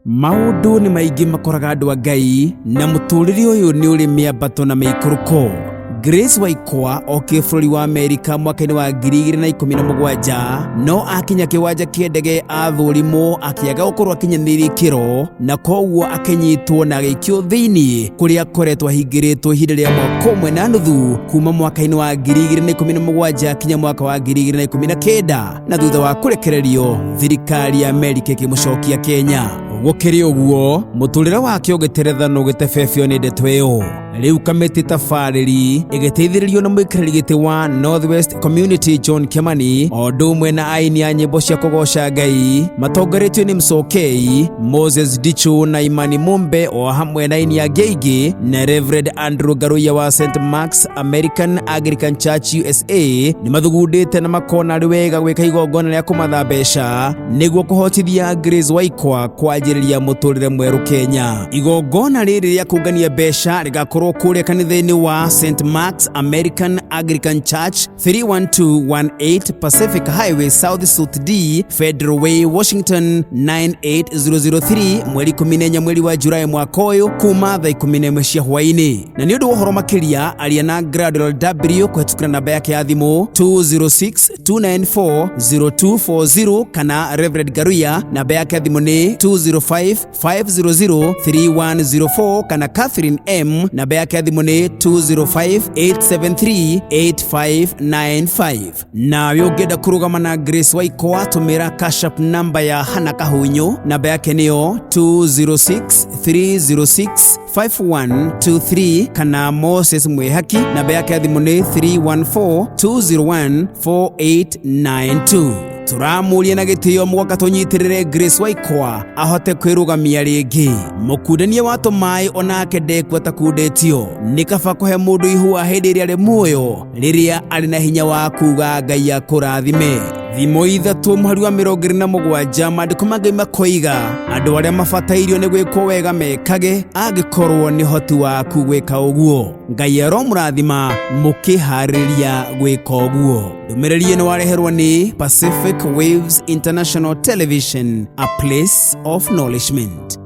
Maundu ni maigi makoraga andu a Ngai na muturire uyu ni uri miambato na meikuruko. Grace Waikwa oke bũrũri wa Amerika mwaka-inĩ wa 2017 no akinya kiwanja kia ndege athũrimwo akiaga gukorwo akinyanĩirie ikĩro na koguo akinyitwo na agĩikio thĩinĩ kũrĩa akoretwo ahingĩrĩtwo ihinda rĩa mwaka ũmwe na nuthu kuma mwaka-inĩ wa 2017 kinya mwaka wa 2019 na thutha wa kũrekererio thirikari ya Amerika ĩkĩmũcokia Kenya. Gũkĩrĩ ũguo mũtũrĩre wake ũgĩterethana ũgĩtebebio nĩ ndeto ĩyo. Rĩu kamĩtĩ tabarĩri ĩgĩteithĩrĩrio na mũikarĩri gĩtĩ wa Northwest Community John Kimani o ũndũ ũmwe na aini a nyĩmbo cia kũgoca Ngai matongoretio nĩ Msokei, Moses Dichu na Imani Mumbe o hamwe na aini angĩ aingĩ na Reverend Andrew Garuya wa St. Mark's American Anglican Church USA nĩ mathugundĩte na makona arĩ wega gwĩka igongona rĩa kũmatha mbeca nĩguo kũhotithia Grace Waikwa kwanjĩrĩria mũtũrĩre mwerũ Kenya. Igongona rĩrĩ rĩa kũngania mbeca rĩgakorwo kũrĩa kanitha-inĩ wa St. Mark's American Anglican Church 31218 Pacific Highway South Suite D Federal Way Washington 98003 mweri 14 mweri wa Julai mwaka ũyũ kuma thaa 11 cia hwaĩ-inĩ. Na nĩ ũndũ wa ũhoro makĩria aria na Gradual W kũhetũkĩra namba yake ya thimũ 206-294-0240 kana Reverend Garuya namba yake ya thimũ nĩ 205-500-3104 kana Catherine M namba yake ya thimũ nĩ 205-873-8595. Nawe ũngĩenda kũrũgama na Grace Waikwa tũmĩra cash app namba ya Hana Kahunyu namba yake nĩyo 206-306-5123 kana Moses Mwehaki namba yake ya thimũ nĩ 314-201-4892. Tũramũria na gĩtĩo mũgoka tũnyitĩrĩre Grace Waikwa ahote kwĩrũgamia rĩngĩ. Mũkundania wa tũmaĩ onake ndekwata kundĩtio nĩ kaba kũhe mũndũ ihua hĩndĩ ĩrĩa arĩ muoyo rĩrĩa arĩ na hinya wa kuga Ngai akũrathime. Thimo ithatũ mũhari wa 27 maandĩko mangĩ makoiga andũ arĩa mabatairio nĩ gwĩkwo wega mekage angĩkorwo nĩ hoti waku gwĩka ũguo. Ngai aromũrathima mũkĩharĩria gwĩka ũguo. Ndũmĩrĩri ĩno wareherwo nĩ Pacific Waves International Television, a place of knowledgement.